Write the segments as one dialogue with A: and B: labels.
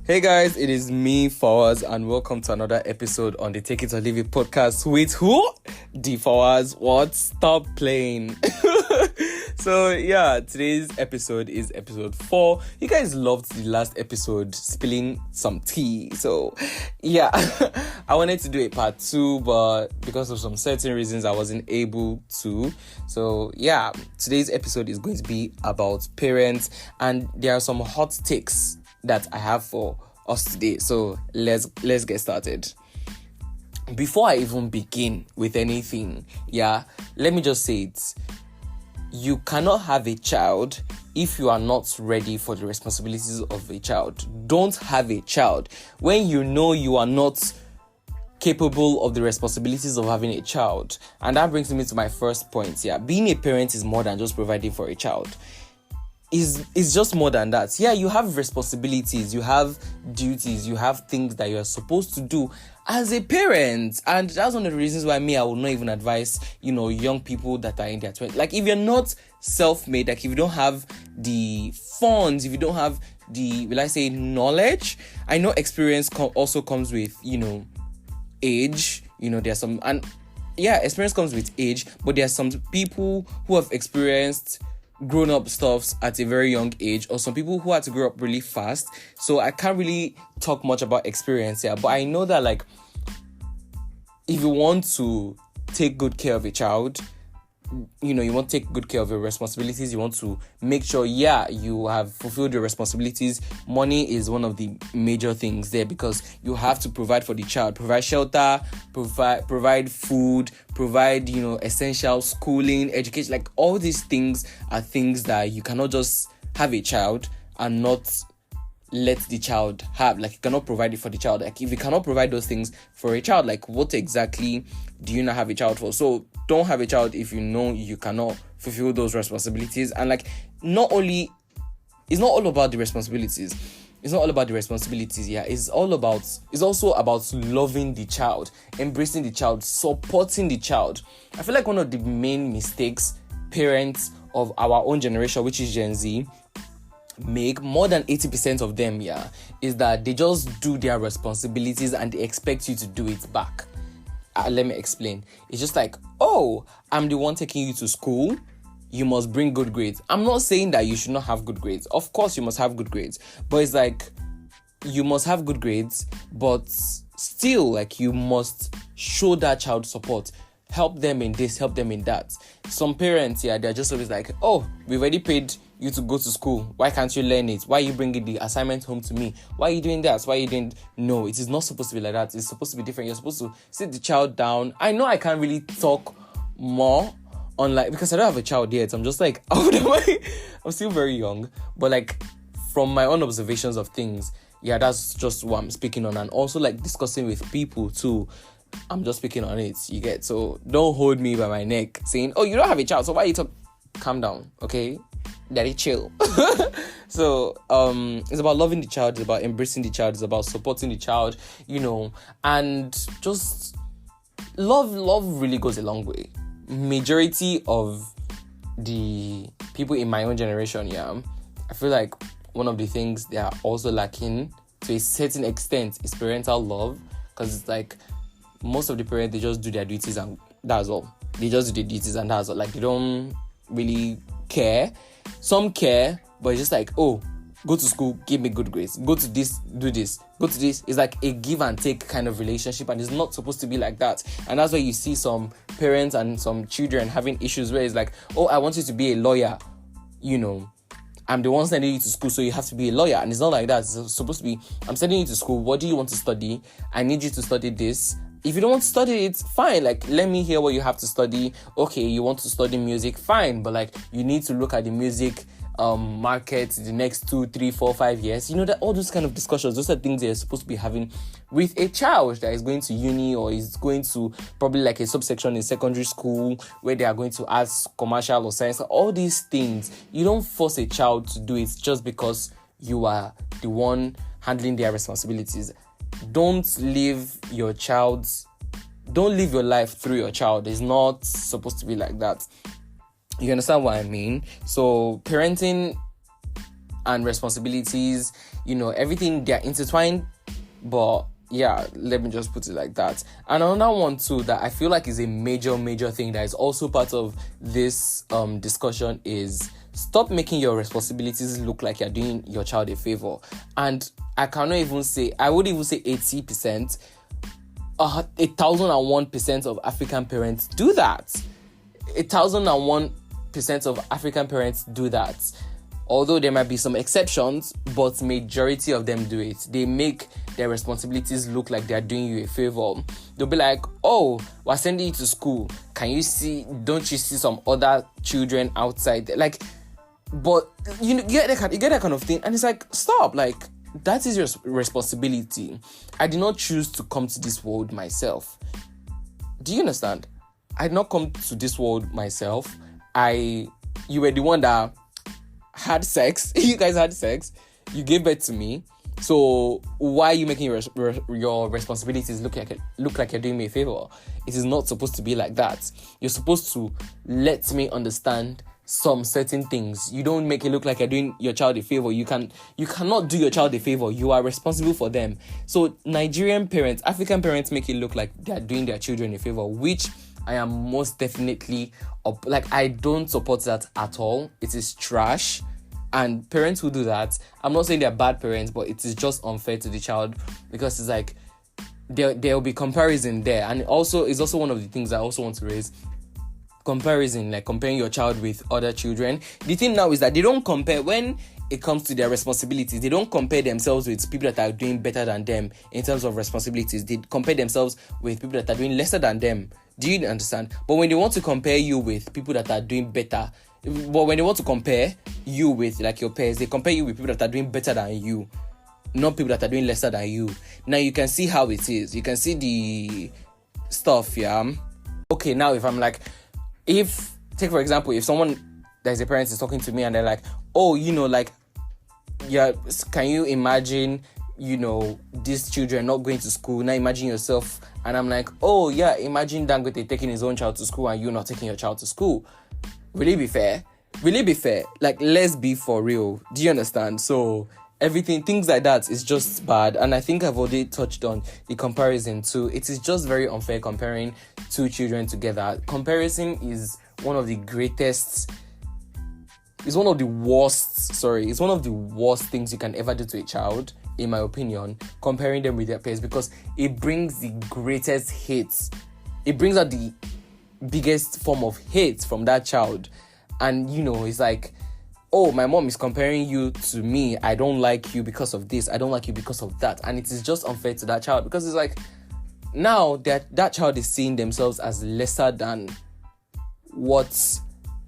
A: Hey guys, it is me, Fawaz, and welcome to another episode on the Take It or Leave It podcast with who? The Fawaz. What? Stop playing. So yeah, today's episode is episode 4. You guys loved the last episode, spilling some tea. So yeah, I wanted to do a part 2, but because of some certain reasons, I wasn't able to. So yeah, today's episode is going to be about parents, and there are some hot takes that I have for us today. So let's get started. Before I even begin with anything, let me just say it. You cannot have a child if you are not ready for the responsibilities of a child. Don't have a child when you know you are not capable of the responsibilities of having a child. And that brings me to my first point. Being a parent is more than just providing for a child. It's just more than that. You have responsibilities, you have duties, you have things that you're supposed to do as a parent. And that's one of the reasons why I will not even advise, young people that are in their 20s. Like, if you're not self-made, like if you don't have the funds, if you don't have the, knowledge, I know experience also comes with, age, there's some, and experience comes with age, but there are some people who have experienced grown-up stuffs at a very young age, or some people who had to grow up really fast. So I can't really talk much about experience here, but I know that, like, if you want to take good care of a child, you want to take good care of your responsibilities, you want to make sure you have fulfilled your responsibilities. Money is one of the major things there, because you have to provide for the child, provide shelter, provide food, provide essential schooling, education. Like, all these things are things that you cannot just have a child and not let the child have. Like, you cannot provide it for the child. Like, if you cannot provide those things for a child, like, what exactly do you not have a child for? So don't have a child if you know you cannot fulfill those responsibilities. And like, it's not all about the responsibilities. It's not all about the responsibilities. It's also about loving the child, embracing the child, supporting the child. I feel like one of the main mistakes parents of our own generation, which is Gen Z, make, more than 80% of them, is that they just do their responsibilities and they expect you to do it back. Let me explain. It's just like, I'm the one taking you to school, you must bring good grades. I'm not saying that you should not have good grades. Of course you must have good grades, but it's like, you must have good grades, but still, like, you must show that child support. Help them in this, help them in that. Some parents, they're just always like, we've already paid you to go to school. Why can't you learn it? Why are you bringing the assignment home to me? Why are you doing that? Why are you doing... No, it is not supposed to be like that. It's supposed to be different. You're supposed to sit the child down. I know I can't really talk more on, like, because I don't have a child yet. I'm just like, I'm still very young. But like, from my own observations of things, that's just what I'm speaking on. And also, like, discussing with people too. I'm just speaking on it, you get? So don't hold me by my neck saying, you don't have a child, so why are you talking? Calm down, okay? Daddy, chill. So it's about loving the child, it's about embracing the child, it's about supporting the child, and just love really goes a long way. Majority of the people in my own generation, I feel like one of the things they are also lacking to a certain extent is parental love, because it's like, most of the parents, they just do their duties and that's all. They just do their duties and that's all. Like, they don't really care. Some care, but it's just like, go to school, give me good grades. Go to this, do this. Go to this. It's like a give and take kind of relationship, and it's not supposed to be like that. And that's why you see some parents and some children having issues where it's like, I want you to be a lawyer. I'm the one sending you to school, so you have to be a lawyer. And it's not like that. It's supposed to be, I'm sending you to school. What do you want to study? I need you to study this. If you don't want to study it, fine. Like, let me hear what you have to study. Okay, you want to study music, fine. But like, you need to look at the music market the next 2, 3, 4, 5 years. That all those kind of discussions, those are things you're supposed to be having with a child that is going to uni, or is going to probably like a subsection in secondary school where they are going to ask commercial or science. All these things, you don't force a child to do it just because you are the one handling their responsibilities. Don't live your life through your child. It's not supposed to be like that. You understand what I mean? So parenting and responsibilities, everything, they're intertwined. But yeah, let me just put it like that. And another one too that I feel like is a major thing that is also part of this discussion is stop making your responsibilities look like you're doing your child a favor. And I would even say 80%, 1001% of African parents do that. 1001% of African parents do that. Although there might be some exceptions, but majority of them do it. They make their responsibilities look like they're doing you a favor. They'll be like, oh, we're sending you to school. Don't you see some other children outside there? Like, but you get that kind of thing. And it's like, stop. Like, that is your responsibility. I did not choose to come to this world myself. Do you understand? I did not come to this world myself. You were the one that had sex. You guys had sex. You gave birth to me. So why are you making your responsibilities look like you're doing me a favor? It is not supposed to be like that. You're supposed to let me understand some certain things. You don't make it look like you're doing your child a favor. You cannot do your child a favor. You are responsible for them. So Nigerian parents, African parents make it look like they're doing their children a favor, which I am most definitely I don't support that at all. It is trash. And parents who do that, I'm not saying they're bad parents, but it is just unfair to the child, because it's like there'll be comparison there. And also, it's also one of the things I also want to raise. Comparison, like comparing your child with other children. The thing now is that they don't compare when it comes to their responsibilities. They don't compare themselves with people that are doing better than them in terms of responsibilities. They compare themselves with people that are doing lesser than them. Do you understand? But when they want to compare you with people that are doing better, but when they want to compare you with like your peers, they compare you with people that are doing better than you, not people that are doing lesser than you. Now you can see how it is. You can see the stuff, yeah. Okay, now take for example, if someone there's a parent is talking to me and they're like, oh, yeah, can you imagine, these children not going to school? Now imagine yourself. And I'm like, oh yeah, imagine Dangote taking his own child to school and you not taking your child to school. Will it be fair? Like, let's be for real. Do you understand? So things like that is just bad. And I think I've already touched on the comparison too. It is just very unfair comparing two children together. Comparison is one of the worst things you can ever do to a child, in my opinion, comparing them with their peers, because it brings the greatest hate. It brings out the biggest form of hate from that child. And it's like, oh, my mom is comparing you to me. I don't like you because of this. I don't like you because of that. And it is just unfair to that child, because it's like, now that child is seeing themselves as lesser than what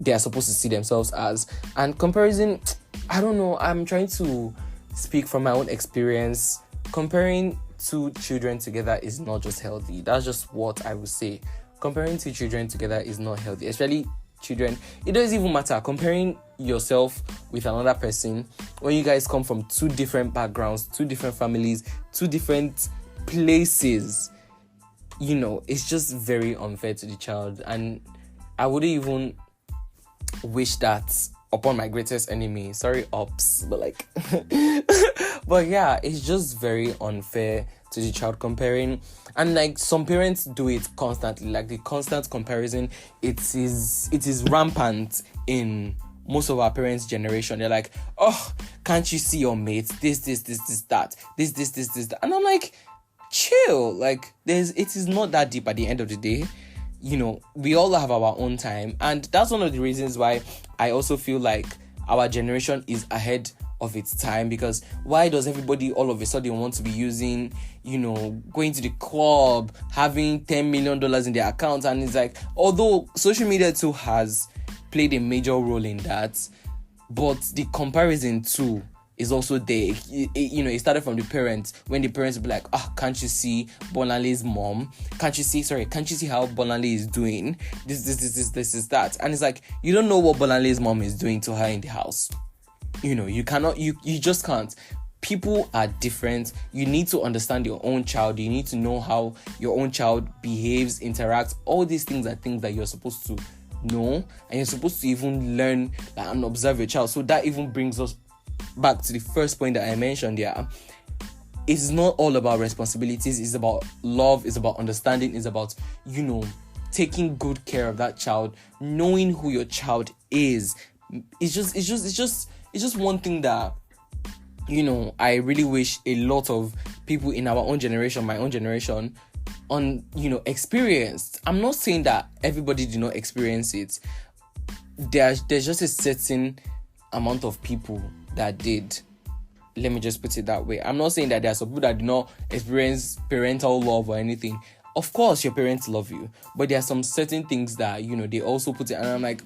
A: they are supposed to see themselves as. And comparison, I don't know, I'm trying to speak from my own experience. Comparing two children together is not just healthy. That's just what I would say. Comparing two children together is not healthy, especially children. It doesn't even matter comparing yourself with another person when you guys come from two different backgrounds, two different families, two different places. It's just very unfair to the child. And I wouldn't even wish that upon my greatest enemy. Sorry, ops, but but yeah, it's just very unfair to the child comparing. And some parents do it constantly, the constant comparison. It is rampant in most of our parents' generation. They're like, oh, can't you see your mates? This, that. This. And I'm like, chill. It is not that deep at the end of the day. We all have our own time. And that's one of the reasons why I also feel like our generation is ahead of its time, because why does everybody all of a sudden want to be using, going to the club, having $10 million in their account? And it's like, although social media too has played a major role in that, but the comparison too is also there. It started from the parents, when the parents would be like, can't you see Bolanle's mom? Can't you see how Bolanle is doing? This is that. And it's like, you don't know what Bolanle's mom is doing to her in the house. You cannot, you just can't. People are different. You need to understand your own child. You need to know how your own child behaves, interacts. All these things are things that you're supposed to know, and you're supposed to even learn and observe your child. So that even brings us back to the first point that I mentioned, it's not all about responsibilities. It's about love. It's about understanding. It's about, taking good care of that child, knowing who your child is. It's just one thing that, I really wish a lot of people in our own generation, my own generation, experienced. I'm not saying that everybody did not experience it. There's just a certain amount of people that did. Let me just put it that way. I'm not saying that there are some people that do not experience parental love or anything. Of course, your parents love you, but there are some certain things that, they also put it, and I'm like,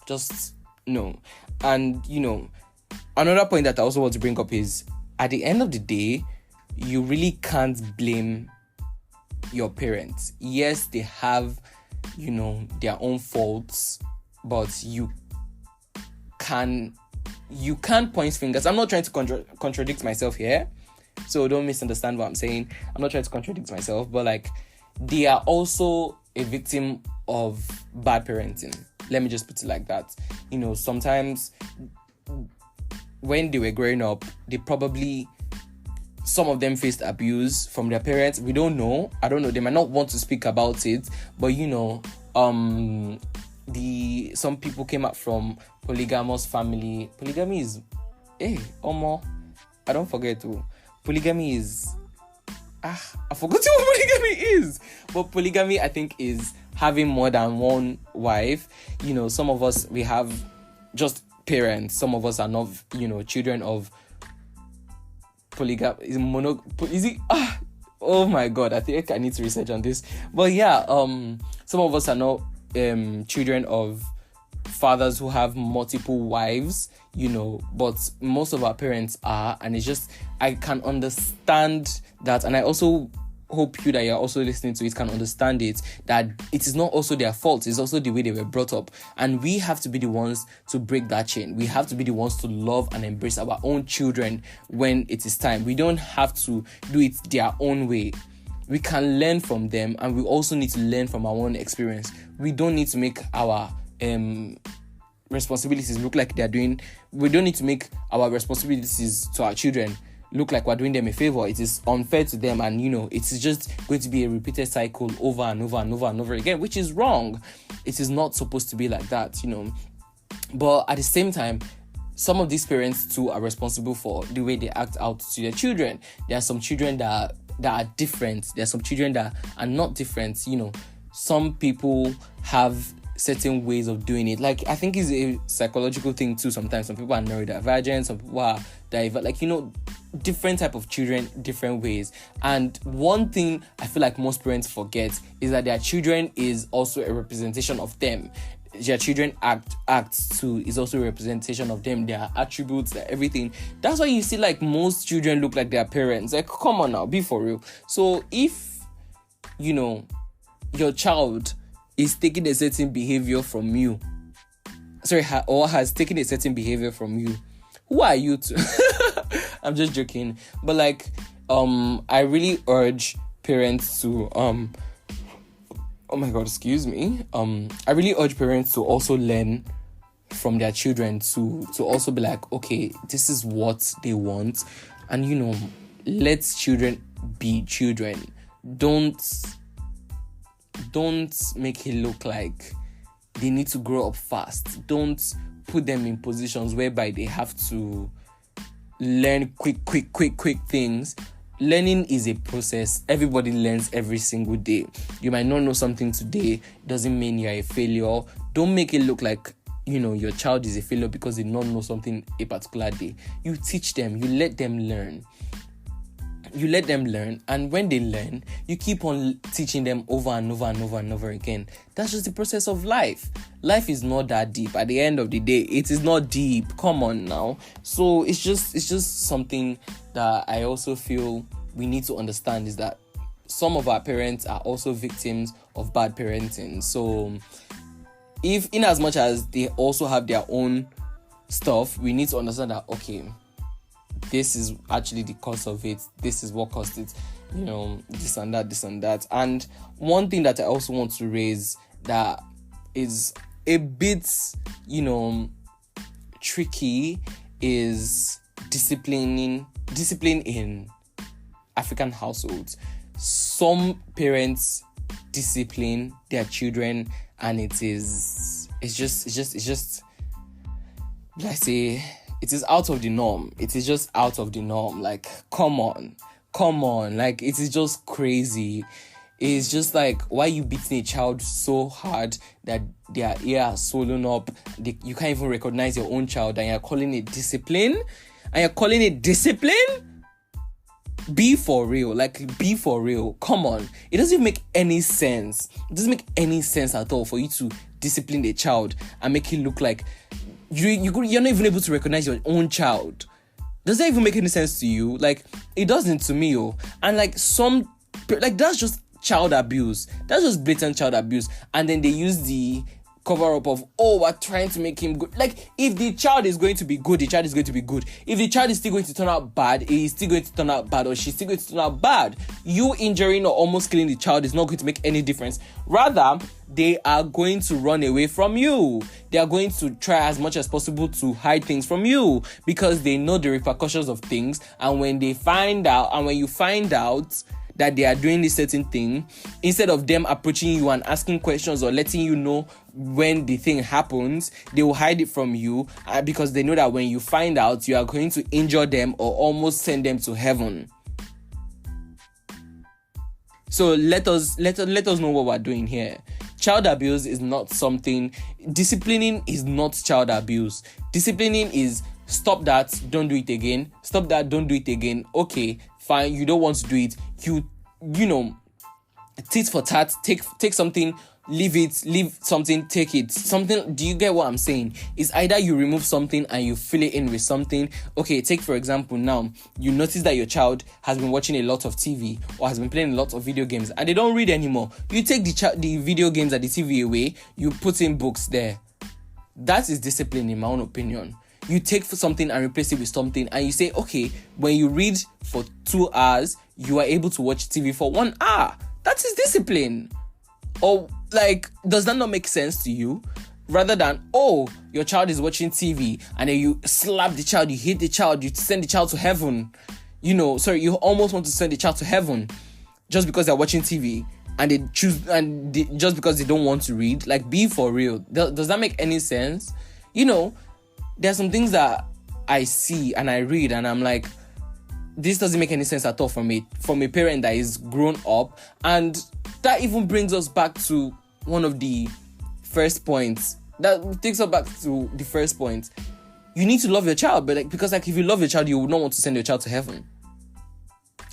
A: just no. And, another point that I also want to bring up is, at the end of the day, you really can't blame your parents. Yes, they have, their own faults, but you can't point fingers. I'm not trying to contradict myself here, so don't misunderstand what I'm saying. I'm not trying to contradict myself, but they are also a victim of bad parenting. Let me just put it like that. Sometimes when they were growing up, some of them faced abuse from their parents. We don't know. I don't know. They might not want to speak about it, but some people came up from polygamous family. Polygamy is, I don't forget to. Polygamy is, I forgot what polygamy is. But polygamy, I think, is having more than one wife. Some of us, we have just parents. Some of us are not, children of polygamy. Is it? Oh my God, I think I need to research on this. But some of us are not children of fathers who have multiple wives, but most of our parents are, and it's just, I can understand that, and I also hope you that you're also listening to it can understand it, that it is not also their fault, it's also the way they were brought up, and we have to be the ones to break that chain. We have to be the ones to love and embrace our own children when it is time. We don't have to do it their own way. We can learn from them, and we also need to learn from our own experience. We don't need to make our responsibilities look like they're doing. We don't need to make our responsibilities to our children look like we're doing them a favor. It is unfair to them, and it is just going to be a repeated cycle over and over and over and over again, which is wrong. It is not supposed to be like that, But at the same time, some of these parents too are responsible for the way they act out to their children. There are some children that are different. There are some children that are not different. Some people have certain ways of doing it. I think it's a psychological thing too. Sometimes some people are neurodivergent, some people are different type of children, different ways. And one thing I feel like most parents forget is that their children is also a representation of them. Their children acts too is also a representation of them, their attributes, their everything. That's why you see most children look like their parents. Come on now, be for real. So if your child is taking a certain behavior from you, or has taken a certain behavior from you, who are you to? I'm just joking. But I really urge parents to oh my God, excuse me. I really urge parents to also learn from their children, to also be like, okay, this is what they want, and let children be children. Don't make it look like they need to grow up fast. Don't put them in positions whereby they have to learn quick things. Learning is a process. Everybody learns every single day. You might not know something today, doesn't mean you're a failure. Don't make it look like your child is a failure because they don't know something a particular day. You teach them, you let them learn. And when they learn, you keep on teaching them over and over and over and over again. That's just the process of life. Life is not that deep. At the end of the day, it is not deep. Come on now. So it's just something that I also feel we need to understand, is that some of our parents are also victims of bad parenting. So if, in as much as they also have their own stuff, we need to understand that, okay, this is actually the cause of it. This is what caused it. This and that. And one thing that I also want to raise that is a bit, tricky is discipline in African households. Some parents discipline their children, and it's just let's say it is out of the norm. It is just out of the norm. Like, come on. Like, it is just crazy. It's just like, why are you beating a child so hard that their ear are swollen up? You can't even recognize your own child, and you're calling it discipline? Be for real. Like, be for real. Come on. It doesn't make any sense. It doesn't make any sense at all for you to discipline a child and make it look like you're not even able to recognize your own child. Does that even make any sense to you? Like, it doesn't to me. And like, that's just child abuse. That's just blatant child abuse. And then they use the cover up of, we're trying to make him good. Like, if the child is going to be good, the child is going to be good. If the child is still going to turn out bad, he is still going to turn out bad, or she's still going to turn out bad. You injuring or almost killing the child is not going to make any difference. Rather, they are going to run away from you. They are going to try as much as possible to hide things from you, because they know the repercussions of things. And when you find out that they are doing this certain thing, instead of them approaching you and asking questions or letting you know when the thing happens, they will hide it from you, because they know that when you find out, you are going to injure them or almost send them to heaven. So let us know what we're doing here. Child abuse is not something. Disciplining is not child abuse. Disciplining is, stop that, don't do it again. Stop that, don't do it again. Okay, fine, you don't want to do it. You know, tit for tat, take something, leave something, take it. Something, do you get what I'm saying? It's either you remove something and you fill it in with something. Okay, take for example, now, you notice that your child has been watching a lot of TV or has been playing a lot of video games and they don't read anymore. You take the video games and the TV away, you put in books there. That is discipline, in my own opinion. You take for something and replace it with something, and you say, okay, when you read for 2 hours, you are able to watch TV for 1 hour. That is discipline. Or, like, does that not make sense to you? Rather than, your child is watching TV, and then you slap the child, you hit the child, you send the child to heaven. You almost want to send the child to heaven just because they're watching TV, and they choose, just because they don't want to read. Like, be for real. Does that make any sense? There are some things that I see and I read and I'm like, this doesn't make any sense at all from a parent that is grown up. And that even brings us back to one of the first points. That takes us back to the first point. You need to love your child, but because if you love your child, you would not want to send your child to heaven.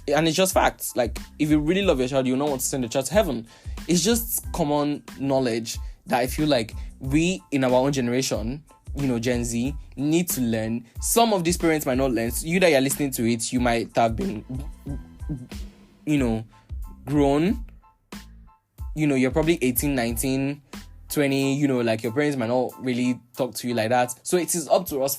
A: And it's just facts. Like, if you really love your child, you would not want to send your child to heaven. It's just common knowledge that I feel like we in our own generation, Gen Z, need to learn. Some of these parents might not learn. So you that you're listening to it, you might have been, grown. You're probably 18, 19, 20, like your parents might not really talk to you like that. So it is up to us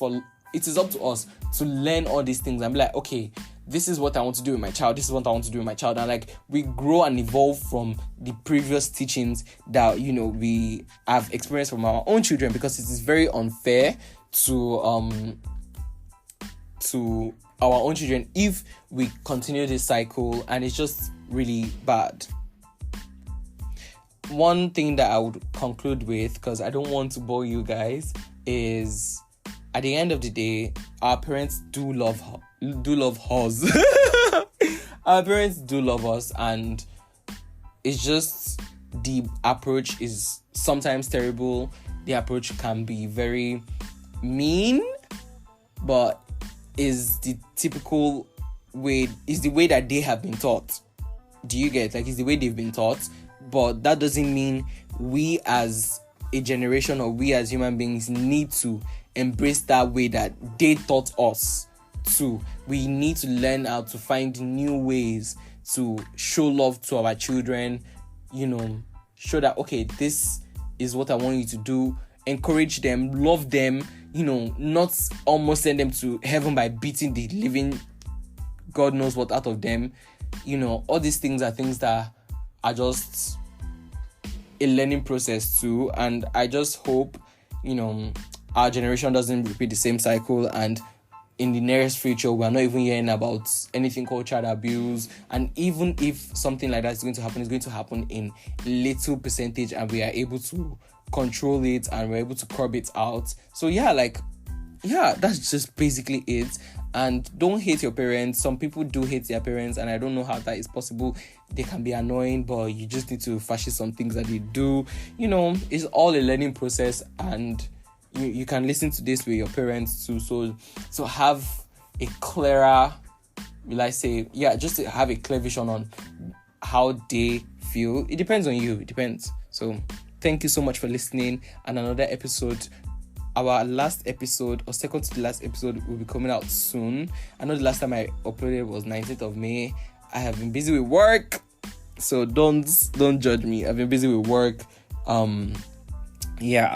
A: to learn all these things and be like, okay, this is what I want to do with my child. This is what I want to do with my child. And like, we grow and evolve from the previous teachings that, we have experienced from our own children, because it is very unfair to our own children if we continue this cycle, and it's just really bad. One thing that I would conclude with, because I don't want to bore you guys, is at the end of the day, our parents do love us. Our parents do love us, and it's just the approach is sometimes terrible. The approach can be very mean, but is the typical way, is the way that they have been taught. Do you get? Like, it's the way they've been taught, but that doesn't mean we as a generation or we as human beings need to embrace that way that they taught us to. We need to learn how to find new ways to show love to our children, show that, okay, this is what I want you to do, encourage them, love them, not almost send them to heaven by beating the living God knows what out of them. All these things are things that are just a learning process too, and I just hope, our generation doesn't repeat the same cycle, and in the nearest future we're not even hearing about anything called child abuse. And even if something like that is going to happen, it's going to happen in little percentage, and we are able to control it and we're able to curb it out. So that's just basically it. And don't hate your parents. Some people do hate their parents, and I don't know how that is possible. They can be annoying, but you just need to fashion some things that they do. It's all a learning process, and you can listen to this with your parents too. So have a clearer, just to have a clear vision on how they feel. It depends on you. It depends. So thank you so much for listening. And another episode, our last episode, or second to the last episode, will be coming out soon. I know the last time I uploaded was 19th of May. I have been busy with work, so don't judge me. I've been busy with work.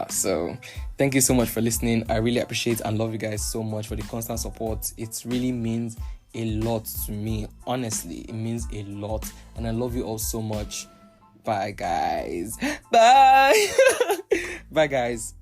A: So thank you so much for listening. I really appreciate and love you guys so much for the constant support. It really means a lot to me. Honestly, it means a lot, and I love you all so much. Bye guys. Bye. Bye guys.